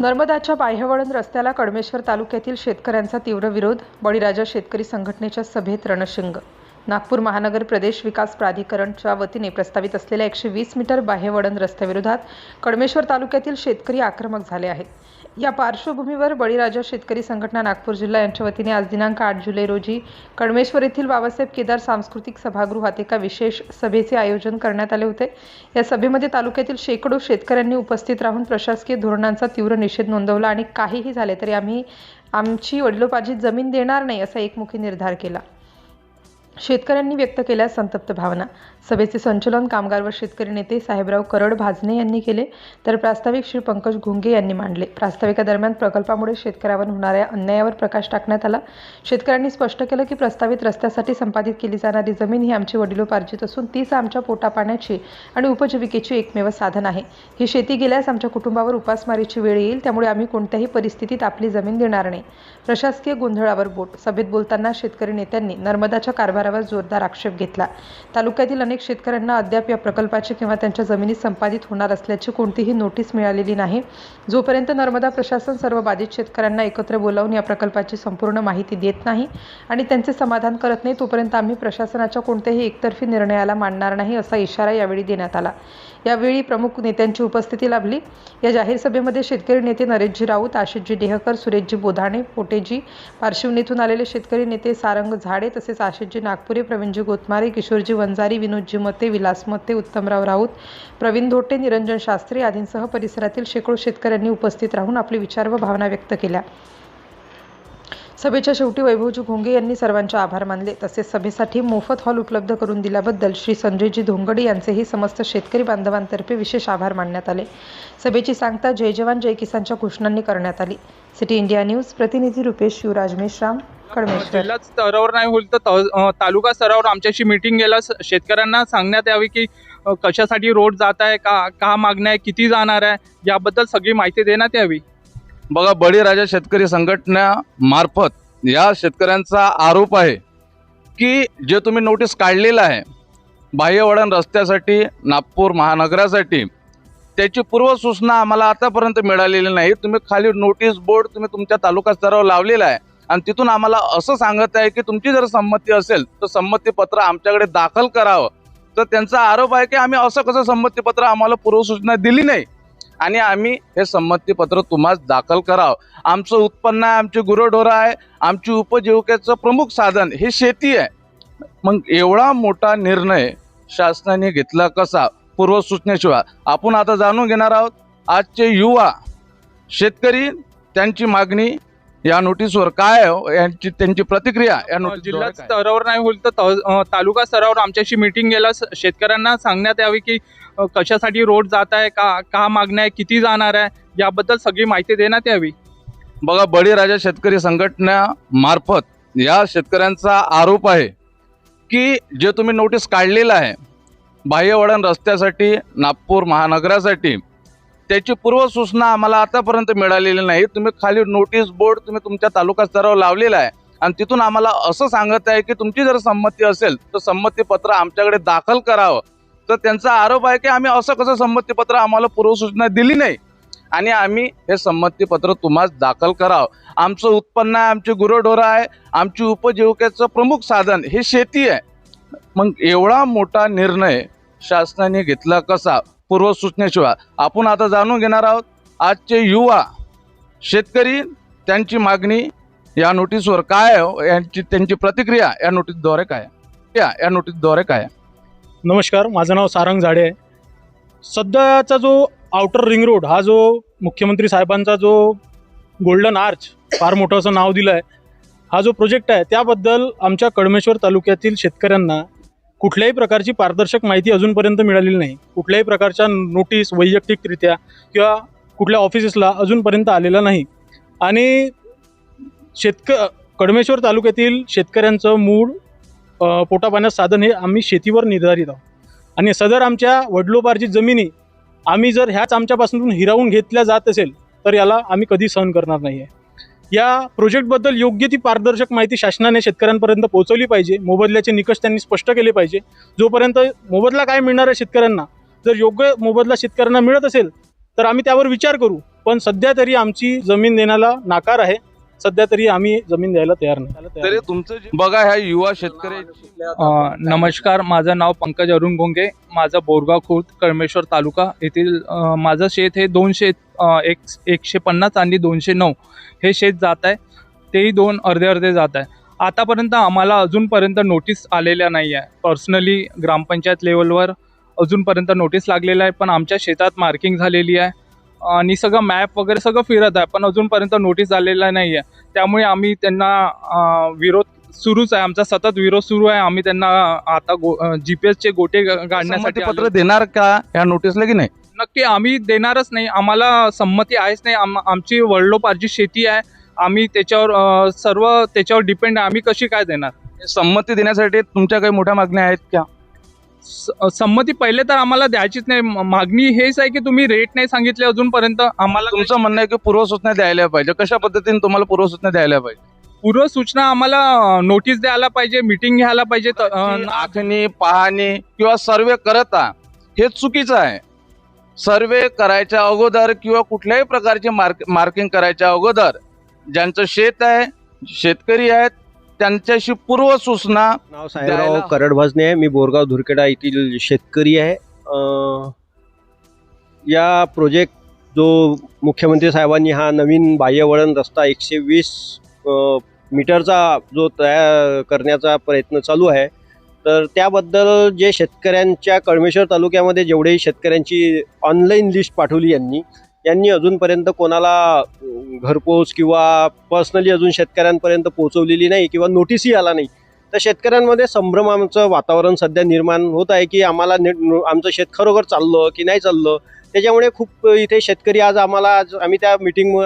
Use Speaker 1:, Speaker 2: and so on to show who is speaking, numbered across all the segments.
Speaker 1: नर्मदाच्या बाह्यवळण रस्त्याला कळमेश्वर तालुक्यातील शेतकऱ्यांचा तीव्र विरोध. बळीराजा शेतकरी संघटनेच्या सभेत रणशिंग. नागपूर महानगर प्रदेश विकास प्राधिकरणच्या वतीने प्रस्तावित असलेल्या 120 मीटर बाह्यवळण रस्त्याविरोधात कळमेश्वर तालुक्यातील शेतकरी आक्रमक झाले आहेत. या पार्श्वभूमीवर बळीराजा शेतकरी संघटना नागपूर जिल्हा यांच्या वतीने आज दिनांक 8 जुलै रोजी कळमेश्वर येथील बाबासाहेब केदार सांस्कृतिक सभागृहात एका विशेष सभेचे आयोजन करण्यात आले होते. या सभेमध्ये तालुक्यातील शेकडो शेतकऱ्यांनी उपस्थित राहून प्रशासकीय धोरणांचा तीव्र निषेध नोंदवला आणि काहीही झाले तरी आमची वडिलोपार्जित जमीन देणार नाही असा एकमुखी निर्धार केला. शेतकऱ्यांनी व्यक्त केल्या संतप्त भावना. सभेचे संचालन कामगार व शेतकरी नेते साहेबराव करड भाजने यांनी केले, तर प्रास्ताविक श्री पंकज घुंगे यांनी मांडले. प्रास्ताविकादरम्यान प्रकल्पामुळे शेतकऱ्यावर होणाऱ्या अन्यायावर प्रकाश टाकण्यात आला. शेतकऱ्यांनी स्पष्ट केलं की प्रस्तावित रस्त्यासाठी संपादित केली जाणारी जमीन ही आमची वडिलोपार्जित असून तीच आमच्या पोटापाण्याची आणि उपजीविकेची एकमेव साधन आहे. ही शेती गेल्यास आमच्या कुटुंबावर उपासमारीची वेळ येईल, त्यामुळे आम्ही कोणत्याही परिस्थितीत आपली जमीन देणार नाही. प्रशासकीय गोंधळावर बोट. सभेत बोलताना शेतकरी नेत्यांनी नर्मदाच्या कारभारावर जोरदार आक्षेप घेतला. तालुक्यातील अनेक शेतकऱ्यांना अद्याप या प्रकल्पाची किंवा त्यांच्या जमिनी संपादित होणार असल्याची कोणतीही नोटीस मिळालेली नाही. जोपर्यंत नर्मदा प्रशासन सर्व बाधित शेतकऱ्यांना एकत्र बोलावून या प्रकल्पाची संपूर्ण माहिती देत नाही आणि त्यांचे समाधान करत नाही, तोपर्यंत आम्ही प्रशासनाच्या कोणत्याही एकतर्फी निर्णयाला मानणार नाही असा इशारा यावेळी देण्यात आला. यावेळी प्रमुख नेत्यांची उपस्थिती लाभली. या जाहीर सभेमध्ये शेतकरी नेते नरेशजी राऊत, आशिषजी डेहकर, सुरेशजी बोधाणे, पोटेजी, पार्श्वनीतून आलेले शेतकरी नेते सारंग झाडे, तसेच आशिषजी नागपुरे, प्रवीणजी गोतमारे, किशोरजी वंजारी, विनोदजी मते, विलास मते, उत्तमराव राऊत, प्रवीण धोटे, निरंजन शास्त्री आदींसह परिसरातील शेकडो शेतकऱ्यांनी उपस्थित राहून आपले विचार व भावना व्यक्त केल्या. सभेच्या शेवटी वैभवजी घोंगे यांनी सर्वांचे आभार मानले. तसेच सभेसाठी मोफत हॉल उपलब्ध करून दिल्याबद्दल श्री संजयजी धोंगडे यांचेही समस्त शेतकरी बांधवांतर्फे विशेष आभार मानण्यात आले. सभेची सांगता जय जवान जय किसानच्या घोषणांनी करण्यात आली. सिटी इंडिया न्यूज प्रतिनिधी रुपेश शिवराज मेश्राम, कळमेश्वर.
Speaker 2: जिल्हा स्तरावर नाही होईल तर तालुका स्तरावर आमच्याशी मीटिंग गेला. शेतकऱ्यांना सांगण्यात यावी की कशासाठी रोड जात आहे, का मागण्या आहे, किती जाणार आहे, याबद्दल सगळी माहिती देण्यात यावी.
Speaker 3: बघा, बळीराजा शेतकरी संघटना मार्फत या शेतकऱ्यांचा आरोप आहे की जे तुम्ही नोटीस काढलेलं आहे बाह्यवळण रस्त्यासाठी नागपूर महानगरासाठी, त्याची पूर्वसूचना आम्हाला आतापर्यंत मिळालेली नाही. तुम्ही खाली नोटीस बोर्ड तुम्ही तुमच्या तालुका स्तरावर लावलेला आहे आणि तिथून आम्हाला असं सांगत आहे की तुमची जर संमती असेल तर संमतीपत्र आमच्याकडे दाखल करावं. तर त्यांचा आरोप आहे की आम्ही असं कसं संमतीपत्र आम्हाला पूर्वसूचना दिली नाही आणि आम्ही हे संमतीपत्र तुम्हाला दाखल करावं. आमचं उत्पन्न आहे, आमची गुरंढोरं आहे, आमची उपजीविकेचं प्रमुख साधन हे शेती आहे. मग एवढा मोठा निर्णय शासनाने घेतला कसा पूर्वसूचनेशिवाय? आपण आता जाणून घेणार आहोत. आजचे युवा शेतकरी त्यांची मागणी या नोटीसवर काय आहे, त्यांची प्रतिक्रिया या नोटीस.
Speaker 2: जिल्हा स्तरावर नाही होईल तर तालुका स्तरावर आमच्याशी मीटिंग गेला. शेतकऱ्यांना सांगण्यात यावी की कशासाठी रोड जात आहे, का मागण्या आहे, किती जाणार आहे, याबद्दल सगळी माहिती देण्यात यावी.
Speaker 3: बघा, बळीराजा शेतकरी संघटना मार्फत या शेतकऱ्यांचा आरोप आहे की जे तुम्ही नोटीस काढलेलं आहे बाह्यवळण रस्त्यासाठी नागपूर महानगरासाठी, त्याची पूर्वसूचना आम्हाला आतापर्यंत मिळालेली नाही. तुम्ही खाली नोटीस बोर्ड तुम्ही तुमच्या तालुका स्तरावर लावलेला आहे आणि तिथून आम्हाला असं सांगत आहे की तुमची जर संमती असेल तर संमतीपत्र आमच्याकडे दाखल करावं. तर त्यांचा आरोप आहे की आम्ही असं कसं संमतीपत्र आम्हाला पूर्वसूचना दिली नाही आणि आम्ही हे संमतीपत्र तुम्हाला दाखल करावं. आमचं उत्पन्न आहे, आमची गुरंढोरं आहे, आमची उपजीविकेचं प्रमुख साधन हे शेती आहे. मग एवढा मोठा निर्णय शासनाने घेतला कसा पूर्वसूचनेशिवाय? आपण आता जाणून घेणार आहोत. आजचे युवा शेतकरी त्यांची मागणी या नोटीसवर काय आहे, त्यांची प्रतिक्रिया या नोटीसद्वारे काय?
Speaker 4: नमस्कार, माझं नाव सारंग झाडे आहे. सध्याचा जो आउटर रिंग रोड हा जो मुख्यमंत्री साहेबांचा जो गोल्डन आर्च फार मोठं असं नाव दिलं आहे, हा जो प्रोजेक्ट आहे त्याबद्दल आमच्या कळमेश्वर तालुक्यातील शेतकऱ्यांना कुठल्याही प्रकारची पारदर्शक माहिती अजूनपर्यंत मिळालेली नाही. कुठल्याही प्रकारच्या नोटीस वैयक्तिकरित्या किंवा कुठल्या ऑफिसेसला अजूनपर्यंत आलेला नाही आणि कळमेश्वर तालुक्यातील शेतकऱ्यांचं मूळ पोटापाण्याचं साधन हे आम्ही शेतीवर निर्धारित आहोत आणि सदर आमच्या वडिलोपार्जित जमिनी आम्ही जर ह्याच आमच्यापासून हिरावून घेतल्या जात असेल तर याला आम्ही कधी सहन करणार नाही आहे. या प्रोजेक्टबद्दल योग्य ती पारदर्शक माहिती शासनाने शेतकऱ्यांपर्यंत पोहोचवली पाहिजे. मोबदल्याचे निकष त्यांनी स्पष्ट केले पाहिजे. जोपर्यंत मोबदला काय मिळणार आहे शेतकऱ्यांना, जर योग्य मोबदला शेतकऱ्यांना मिळत असेल तर आम्ही त्यावर विचार करू. पण सध्या तरी आमची जमीन देण्याला नाकार आहे. सध्या तरी आम्ही जमीन द्यायला तयार नाही.
Speaker 3: तरी तुमचं बघा ह्या युवा शेतकरी
Speaker 2: नमस्कार, माझं नाव पंकज अरुण गोंगे. माझं बोरगाव खुर्द कळमेश्वर तालुका येथील माझं शेत हे 200 150 आणि 209 हे शेत जात आहे. तेही 2 अर्धे जात आहे. आतापर्यंत आम्हाला अजूनपर्यंत नोटीस आलेल्या नाही आहे. पर्सनली ग्रामपंचायत लेवलवर अजूनपर्यंत नोटीस लागलेलं आहे, पण आमच्या शेतात मार्किंग झालेली आहे आणि सगळं मॅप वगैरे सगळं फिरत आहे, पण अजूनपर्यंत नोटीस आलेला नाही आहे. त्यामुळे आम्ही त्यांना विरोध सुरूच आहे. आमचा सतत विरोध सुरू आहे. आम्ही त्यांना आता GPS चे गोटे काढण्यासाठी
Speaker 3: पत्र देणार का ह्या नोटीसला की नाही?
Speaker 2: नक्की आम्ही देणारच नाही. आम्हाला संमती आहेच नाही. आमची वडिलोपार्जित शेती आहे. आम्ही त्याच्यावर सर्व त्याच्यावर डिपेंड आहे. आम्ही कशी काय देणार?
Speaker 3: संमती देण्यासाठी तुमच्या काही मोठ्या मागण्या आहेत का?
Speaker 2: संमती पहिले तर आम्हाला द्यायचीच नाही. मागणी हेच आहे की तुम्ही रेट नाही सांगितले अजूनपर्यंत. आम्हाला
Speaker 3: तुमचं म्हणणं आहे की पूर्वसूचना द्यायला पाहिजे. कशा पद्धतीने तुम्हाला पूर्वसूचना द्यायला पाहिजे?
Speaker 2: पूर्व सूचना आम्हाला नोटीस द्यायला पाहिजे, मीटिंग घ्यायला पाहिजे.
Speaker 3: आखणी, पाहणी किंवा सर्वे करता हे चुकीचं आहे. सर्वे करायच्या अगोदर किंवा कुठल्याही प्रकारची मार्किंग करायच्या अगोदर ज्यांचं शेत आहे, शेतकरी आहेत, त्यांच्याशी पूर्व सूचना.
Speaker 5: नाव साहेबराव करड भजने आहे. मी बोरगाव धुरखेडा येथील शेतकरी आहे. या प्रोजेक्ट जो मुख्यमंत्री साहेबांनी हा नवीन बाह्यवळण रस्ता 120 मीटरचा जो तयार करण्याचा प्रयत्न चालू आहे, तर त्याबद्दल जे शेतकऱ्यांच्या कळमेश्वर तालुक्यामध्ये जेवढेही शेतकऱ्यांची ऑनलाईन लिस्ट पाठवली यांनी अजूनपर्यंत कोणाला घरपोच किंवा पर्सनली अजून शेतकऱ्यांपर्यंत पोहोचवलेली नाही किंवा नोटीसही आला नाही. तर शेतकऱ्यांमध्ये संभ्रमाचं वातावरण सध्या निर्माण होत आहे की आम्हाला आमचं शेत खरोखर चाललं की नाही चाललं. त्याच्यामुळे खूप इथे शेतकरी आज आम्ही त्या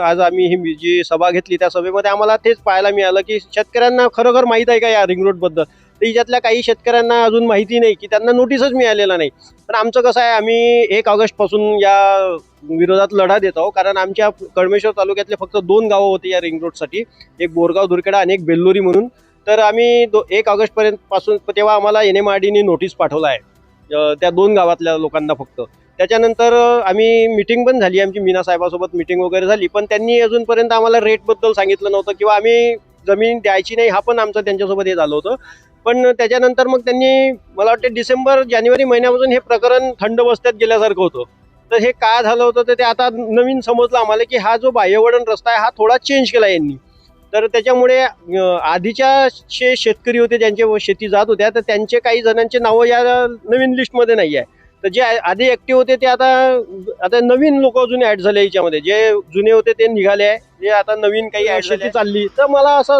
Speaker 5: आज आम्ही ही जी सभा घेतली त्या सभेमध्ये आम्हाला तेच पाहायला मिळालं की शेतकऱ्यांना खरोखर माहीत आहे का या रिंग रोडबद्दल. तर याच्यातल्या काही शेतकऱ्यांना अजून माहिती नाही की त्यांना नोटीसच मिळालेला नाही. पण आमचं कसं आहे, आम्ही 1 ऑगस्टपासून या विरोधात लढा देत आहोत. कारण आमच्या कळमेश्वर तालुक्यातले फक्त 2 गावं होते या रिंग रोडसाठी, एक बोरगाव धुरखेडा आणि एक बेल्लोरी म्हणून. तर आम्ही 1 ऑगस्टपर्यंत पासून तेव्हा आम्हाला NMRDने नोटीस पाठवला आहे त्या 2 गावातल्या लोकांना फक्त. त्याच्यानंतर आम्ही मिटिंग पण झाली, आमची मीना साहेबासोबत मिटिंग वगैरे झाली, पण त्यांनी अजूनपर्यंत आम्हाला रेटबद्दल सांगितलं नव्हतं किंवा आम्ही जमीन द्यायची नाही हा पण आमचं त्यांच्यासोबत हे झालं होतं. पण त्याच्यानंतर मग त्यांनी मला वाटते डिसेंबर-जानेवारी महिन्यापासून हे प्रकरण थंड बस्त्यात गेल्यासारखं होतं. तर हे काय झालं होतं तर ते आता नवीन समजलं आम्हाला की हा जो बाह्यवळण रस्ता आहे हा थोडा चेंज केला यांनी. तर त्याच्यामुळे आधीच्या शेतकरी होते ज्यांचे शेती जात होत्या, तर त्यांचे काही जणांचे नावं या नवीन लिस्टमध्ये नाही आहे. तर जे आधी ऍक्टिव्ह होते ते आता नवीन लोक अजून ऍड झाले याच्यामध्ये. जे जुने होते ते निघाले आहे, जे आता नवीन काही शेती चालली. तर मला असं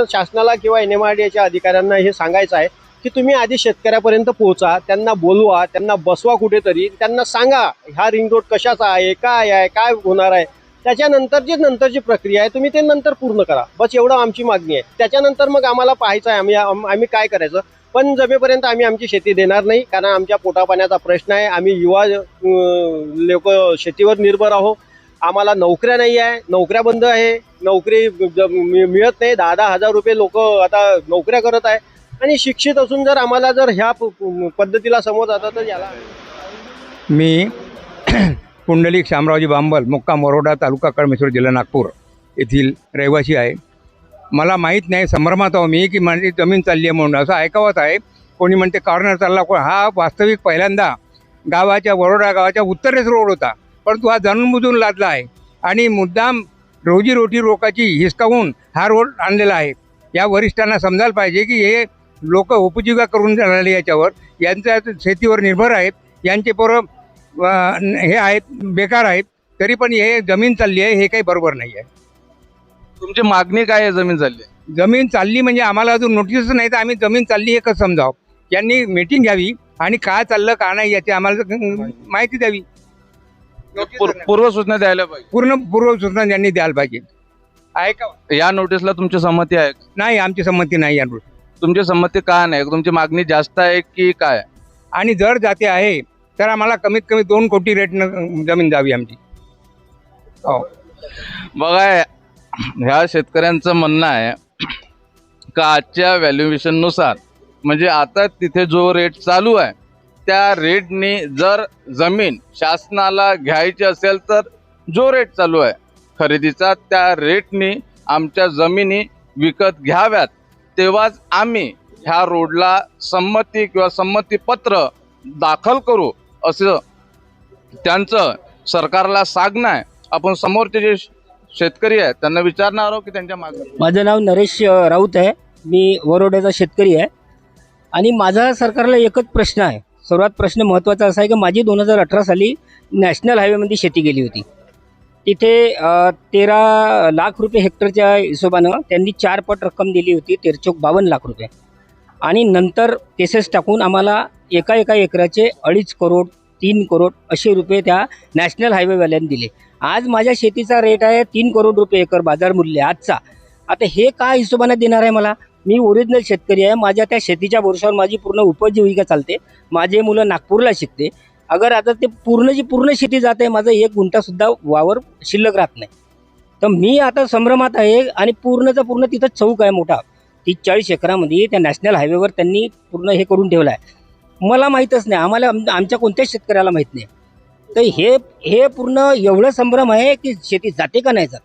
Speaker 5: शासनाला किंवा NMRDच्या अधिकाऱ्यांना हे सांगायचं आहे की तुम्ही आधी शेतकऱ्यापर्यंत पोहोचा, त्यांना बोलवा, त्यांना बसवा कुठेतरी, त्यांना सांगा हा रिंग रोड कशाचा आहे, काय आहे, काय होणार आहे. त्याच्यानंतर नंतरची प्रक्रिया आहे तुम्ही ते नंतर पूर्ण करा. बस एवढं आमची मागणी आहे. त्याच्यानंतर मग आम्हाला पाहायचं आहे आम्ही काय करायचं. पण जमेपर्यंत आम्ही आमची शेती देणार नाही, कारण आमच्या पोटापाण्याचा प्रश्न आहे. आम्ही युवा लोक शेतीवर निर्भर आहोत. आम्हाला नोकऱ्या नाही आहे, नोकऱ्या बंद आहे, नोकरी मिळत नाही. 10-10 हजार रुपये लोक आता नोकऱ्या करत आहे. आणि शिक्षित असून जर आम्हाला जर ह्या पद्धतीला समोर जातं तर याला
Speaker 6: मी पुंडलिक शामरावजी बांबल, मुक्काम मोरोडा, तालुका कळमेश्वर, जिल्हा नागपूर येथील रहिवासी आहे. मला माहीत नाही, संभ्रमात आहो मी की माझी जमीन चालली आहे म्हणून. असं ऐकावत आहे. कोणी म्हणते कॉर्नर चालला, हा वास्तविक पहिल्यांदा वरोडा गावाच्या उत्तरेस रोड होता, परंतु हा जाणूनबुजून लादला आहे आणि मुद्दाम रोजीरोटी लोकांची हिसकावून हा रोड आणलेला आहे. या वरिष्ठांना समजायला पाहिजे की हे लोक उपजीविका करून राहिले, याच्यावर यांच्या शेतीवर निर्भर आहेत, यांचे पोरं हे आहेत, बेकार आहेत, तरी पण हे जमीन चालली आहे हे काही बरोबर नाही आहे.
Speaker 3: तुमची मागणी काय आहे? जमीन चालली
Speaker 6: म्हणजे आम्हाला अजून नोटीसच नाही, तर आम्ही जमीन चालली हे कसं समजावं. यांनी मीटिंग घ्यावी आणि काय चाललं का नाही याची आम्हाला माहिती द्यावी.
Speaker 3: पूर्वसूचना द्यायला पाहिजे.
Speaker 6: पूर्वसूचना यांनी द्यायला पाहिजे. आहे का
Speaker 3: या नोटीसला तुमची संमती आहे?
Speaker 6: नाही, आमची संमती नाही या नोटीस.
Speaker 3: तुमची संमती का नाही? तुमची मागणी जास्त आहे की काय?
Speaker 6: आणि जर जाते आहे तर आम्हाला कमीत कमी 2 कोटी रेटनं जमीन द्यावी आमची. हो,
Speaker 3: बघा ह्या शेतकऱ्यांचं म्हणणं आहे का आजच्या व्हॅल्युएशननुसार म्हणजे आता तिथे जो रेट चालू आहे त्या रेटने जर जमीन शासनाला घ्यायची असेल तर जो रेट चालू आहे खरेदीचा त्या रेटनी आमच्या जमिनी विकत घ्याव्यात, तेव्हाच आम्ही ह्या रोडला संमती किंवा संमतीपत्र दाखल करू असं त्यांचं सरकारला सांगणं आहे. आपण समोरचे जे शेतकरी आहेत त्यांना विचारणार आहोत की त्यांच्या मागण्या.
Speaker 7: माझं नाव नरेश राऊत आहे. मी वरोड्याचा शेतकरी आहे आणि माझा सरकारला एकच प्रश्न आहे. सर्वात प्रश्न महत्त्वाचा असा आहे की माझी 2018 साली नॅशनल हायवेमध्ये शेती गेली होती. तिथे 13 लाख रुपये हेक्टरच्या हिशोबानं त्यांनी 4 पट रक्कम दिली होती, 1352 लाख रुपये. आणि नंतर केसेस टाकून आम्हाला एका एकराचे 2.5 करोड 3 करोड असे रुपये त्या नॅशनल हायवेवाल्यांनी दिले. आज माझ्या शेतीचा रेट आहे 3 करोड रुपये एकर बाजार मूल्य आजचा. आता हे काय हिशोबाने देणार आहे मला? मी ओरिजिनल शेतकरी आहे. माझ्या त्या शेतीच्या वर्षावर माझी पूर्ण उपजीविका चालते. माझे मुलं नागपूरला शिकते. अगर आता ते पूर्ण शेती जात आहे, माझं 1 गुंठासुद्धा वावर शिल्लक राहत नाही. तर मी आता संभ्रमात आहे. आणि पूर्णचा पूर्ण तिथं चौक आहे मोठा, 30-40 एकरामध्ये त्या नॅशनल हायवेवर त्यांनी पूर्ण हे करून ठेवलं आहे. मला माहीतच नाही, आमच्या कोणत्याच शेतकऱ्याला माहीत नाही. तर हे पूर्ण एवढं संभ्रम आहे की शेती जाते का नाही जात,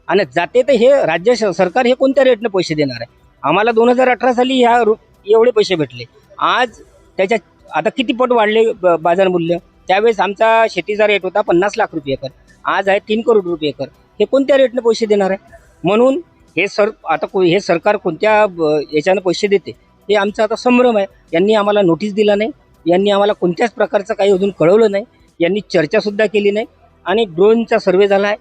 Speaker 7: आणि जाते तर हे राज्य सरकार हे कोणत्या रेटनं पैसे देणार आहे? आम्हाला 2018 साली एवढे पैसे भेटले. आज त्याच्या आता किती पट वाढले बाजार मूल्य. त्यावेळेस आमचा शेतीचा रेट होता 50 लाख रुपये एकर, आज आहे 3 करोड रुपये एकर. हे कोणत्या रेटनं पैसे देणार आहे? म्हणून हे हे सरकार कोणत्या याच्यानं पैसे देते हे आमचा आता संभ्रम आहे. यांनी आम्हाला नोटीस दिला नाही, यांनी आम्हाला कोणत्याच प्रकारचं काही अजून कळवलं नाही, यांनी चर्चासुद्धा केली नाही. आणि ड्रोनचा सर्वे झाला आहे.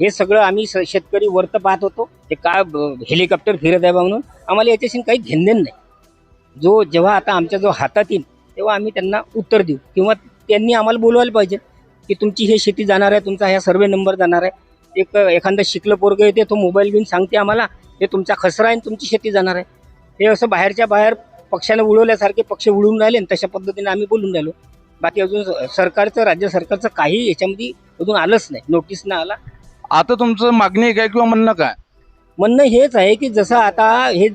Speaker 7: हे सगळं आम्ही शेतकरी वर्त पाहत होतो. ते काय हेलिकॉप्टर फिरत आहे बा म्हणून आम्हाला याच्याशी काही घेणदेण नाही. जेव्हा आता आमच्या हातात येईल तेव्हा आम्ही त्यांना उत्तर देऊ, किंवा त्यांनी आम्हाला बोलवायला पाहिजे की तुमची हे शेती जाणार आहे, तुमचा ह्या सर्वे नंबर जाणार आहे. एखादा शिकलं पोरगं येते, तो मोबाईल घेऊन सांगते आम्हाला हे तुमचा खसरा आहे आणि तुमची शेती जाणार आहे. हे असं बाहेरच्या बाहेर पक्षानं उडवल्यासारखे पक्ष उडवून राहिले, आणि तशा पद्धतीने आम्ही बोलून राहिलो. बाकी अजून राज्य सरकारचं काही याच्यामध्ये अजून आलंच नाही, नोटीस नाही आला.
Speaker 3: आता तुमचं मागणी काय किंवा म्हणणं काय?
Speaker 7: म्हणणं हेच आहे की जसं आता हे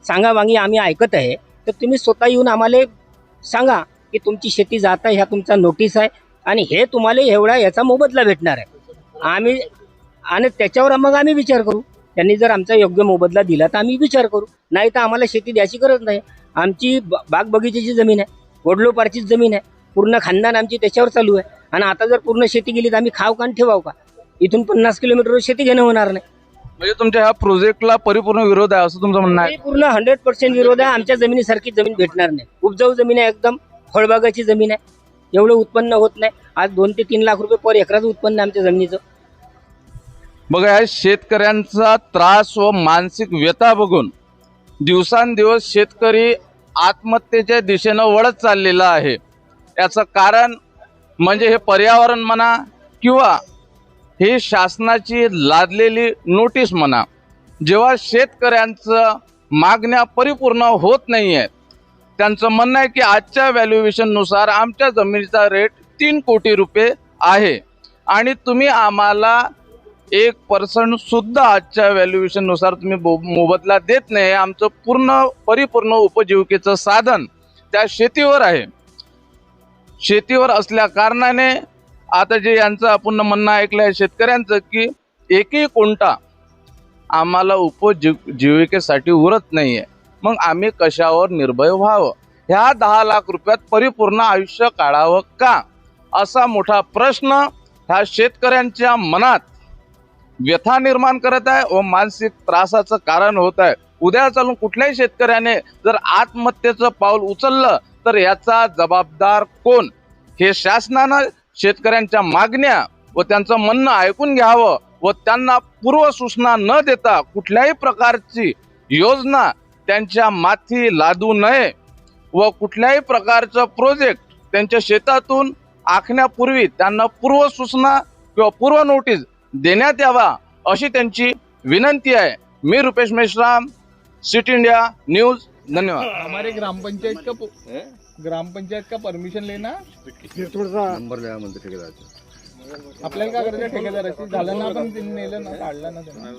Speaker 7: सांगावांगी आम्ही ऐकत आहे, तर तुम्ही स्वतः येऊन आम्हाला सांगा की तुमची शेती जात आहे, ह्या तुमचा नोटीस आहे, आणि हे तुम्हाला एवढा याचा मोबदला भेटणार आहे. आणि त्याच्यावर मग आम्ही विचार करू. त्यांनी जर आमचा योग्य मोबदला दिला तर आम्ही विचार करू, नाही तर आम्हाला शेती द्यायची गरज नाही. आमची बाग बगीच्याची जमीन आहे, वडलोपारचीच जमीन आहे, पूर्ण खानदान आमची त्याच्यावर चालू आहे. आणि आता जर पूर्ण शेती गेली तर आम्ही खाऊ का आणि ठेवाव का? इथून 50 किलोमीटरवर शेती घेणं होणार नाही.
Speaker 3: म्हणजे तुमच्या ह्या प्रोजेक्टला परिपूर्ण विरोध आहे असं तुमचं म्हणणं आहे?
Speaker 7: पूर्ण 100% विरोध आहे. आमच्या जमिनीसारखी जमीन भेटणार नाही. उपजाऊ जमीन आहे, एकदम फळबागाची जमीन आहे. एवढं उत्पन्न होत नाही. आज 2 ते 3 लाख रुपये पर एकराचं उत्पन्न आहे आमच्या जमिनीचं.
Speaker 3: बघा, या शेतकऱ्यांचा त्रास व मानसिक व्यथा बघून दिवसांदिवस शेतकरी आत्महत्येच्या दिशेनं वळत चाललेला आहे. याचं कारण म्हणजे हे पर्यावरण म्हणा किंवा ही शासनाची लादलेली नोटीस म्हणा. जेव्हा शेतकऱ्यांचं मागण्या परिपूर्ण होत नाही आहेत, त्यांचं म्हणणं आहे की आजच्या व्हॅल्युएशननुसार आमच्या जमिनीचा रेट 3 कोटी रुपये आहे आणि तुम्ही आम्हाला 1% सुद्धा आजच्या व्हॅल्युएशननुसार तुम्ही मोबदला देत नाही. आमचं परिपूर्ण उपजीविकेचं साधन त्या शेतीवर आहे. शेतीवर असल्या कारणाने आता जे यांचं आपण म्हणणं ऐकलं आहे शेतकऱ्यांचं की एकही कोणता आम्हाला उपजीविकेसाठी उरत नाही आहे, मग आम्ही कशावर निर्भय व्हावं? ह्या 10 लाख रुपयात परिपूर्ण आयुष्य काढावं का? असा मोठा प्रश्न ह्या शेतकऱ्यांच्या मनात व्यथा निर्माण करत आहे व मानसिक त्रासाचं कारण होत आहे. उद्या चालून कुठल्याही शेतकऱ्याने जर आत्महत्येचं पाऊल उचललं तर याचा जबाबदार कोण? हे शासनानं शेतकऱ्यांच्या मागण्या व त्यांचं म्हणणं ऐकून घ्यावं व त्यांना पूर्वसूचना न देता कुठल्याही प्रकारची योजना त्यांच्या माथी लादू नये व कुठल्याही प्रकारचं प्रोजेक्ट त्यांच्या शेतातून आखण्यापूर्वी त्यांना पूर्वसूचना किंवा पूर्व नोटीस देण्यात यावा अशी त्यांची विनंती आहे. मी Rupesh Meshram, city India news. धन्यवाद.
Speaker 2: हमारे ग्राम पंचायत का परमिशन लेना
Speaker 6: नंबर द्या म्हणते ठेकेदाराचा.
Speaker 2: आपल्याला काय करायचं? ठेकेदाराची झालं ना, आपण नेलं ना, काढलं ना त्यांना.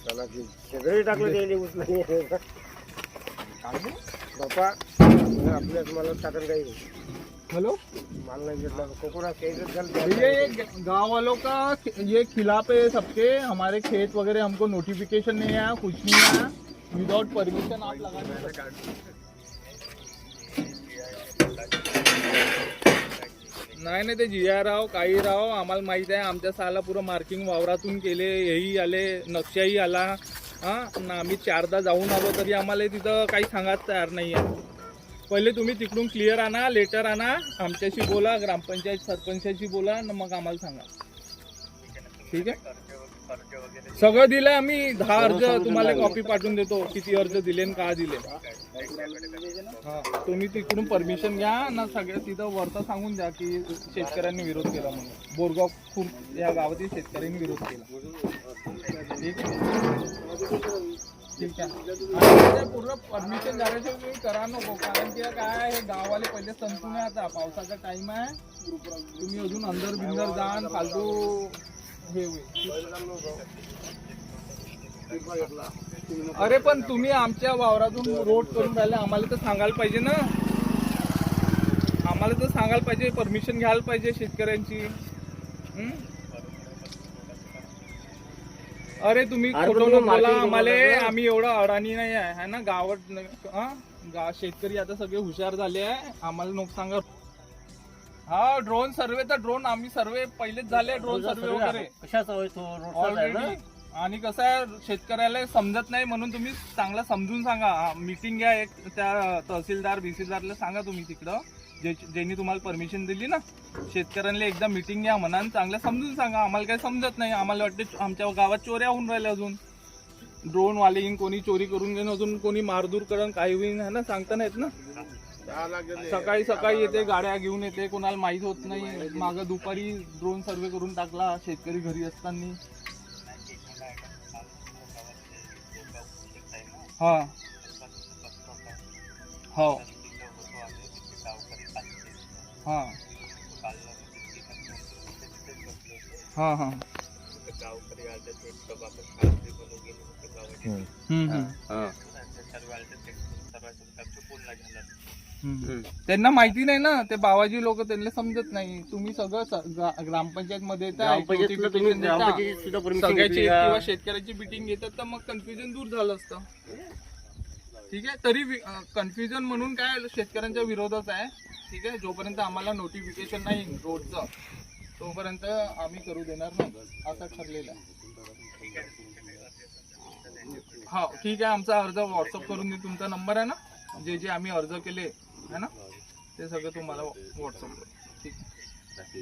Speaker 8: चला की सगळे टाकलं त्याने उचलून बापा आपल्याच मला टाकून काही
Speaker 2: हेलो,
Speaker 8: माल नहीं गिरला कोकोड़ा कैसे चल
Speaker 2: ये गांव वालों का ये खिलाफ है सबके। हमारे खेत वगैरह हमको नोटिफिकेशन नहीं आया, कुछ नहीं आया। विदाउट परमिशन आप लगा नहीं सकते। नाही ते जी आर राव काही राव आम्हाला माहित आहे। आमच्या साला पुरं मार्किंग वावरातून केले, हेही आले, नक्षाही आला हा ना। आम्ही 4दा जाऊन आलो तरी आम्हाला तिथं काही सांगायला तयार नाही आहे। पहिले तुम्ही तिकडून क्लिअर आणा, लेटर आणा, आमच्याशी बोला, ग्रामपंचायत सरपंचाशी बोला, न मग आम्हाला सांगा, ठीक आहे? सगळं दिलंय आम्ही, 10 अर्ज तुम्हाला कॉपी पाठवून देतो, किती अर्ज दिले आणि का दिले। हा, तुम्ही तिकडून परमिशन घ्या ना, सगळ्या तिथं वरता सांगून द्या की शेतकऱ्यांनी विरोध केला म्हणून। बोरगाव खुर्द या गावातील शेतकऱ्यांनी विरोध केला, ठीक आहे? ठीक आहे, पूर्ण परमिशन झाल्याशिवाय तुम्ही करा नको, कारण की काय हे गाववाले पहिले संपून आहे। आता पावसाचा टाइम आहे, तुम्ही अजून अंदर बिंदर जाण फालतू हे होईल। अरे पण तुम्ही आमच्या वावरातून रोड करून राहिले, आम्हाला तर सांगायला पाहिजे ना, आम्हाला तर सांगायला पाहिजे, परमिशन घ्यायला पाहिजे शेतकऱ्यांची। अरे तुम्ही खोटं बोला आम्हाला, आम्ही एवढा अडाणी नाही आहे ना गावात। शेतकरी आता सगळे हुशार झाले आहे, आम्हाला नको सांगा। हा, ड्रोन सर्वे तर ड्रोन आम्ही सर्वे पहिलेच झाले, ड्रोन सर्वे वगैरे ऑलरेडी। आणि कसं आहे शेतकऱ्याला समजत नाही म्हणून तुम्ही चांगला समजून सांगा। मीटिंग घ्या एक, त्या तहसीलदार बीसीलदारला सांगा तुम्ही तिकडं, ज्यांनी तुम्हाला परमिशन दिली ना, शेतकऱ्यांना एकदा मीटिंग घ्या म्हणा, चांगलं समजून सांगा। आम्हाला काही समजत नाही, आम्हाला वाटते आमच्या गावात चोऱ्या होऊन राहिल्या, अजून ड्रोन वाले येईन, कोणी चोरी करून घेईन, अजून कोणी मारधूर करून काही होईन, है ना, सांगता नाहीत ना। सकाळी सकाळी येते, गाड्या घेऊन येते, कोणाला माहित होत नाही। मागं दुपारी ड्रोन सर्वे करून टाकला शेतकरी घरी असताना। हा, हो, हा, हा, हा, त्यांना माहिती नाही ना, ते बाबाजी लोक, त्यांना समजत नाही। तुम्ही सगळं ग्रामपंचायत मध्ये सगळ्याची किंवा शेतकऱ्याची मीटिंग घेतात, तर मग कन्फ्युजन दूर झालं असतं, ठीक आहे? तरी कन्फ्युजन म्हणून काय शेतकऱ्यांच्या विरोधात आहे, ठीक आहे? जोपर्यंत आम्हाला नोटिफिकेशन नाही रोडचं तोपर्यंत आम्ही करू देणार नाही, असं ठरलेलं आहे। हा, ठीक आहे, आमचा अर्ज व्हॉट्सअप करून दे, तुमचा नंबर आहे ना, जे आम्ही अर्ज केले आहे ना, ते सगळं तुम्हाला व्हॉट्सअप करू, ठीक आहे?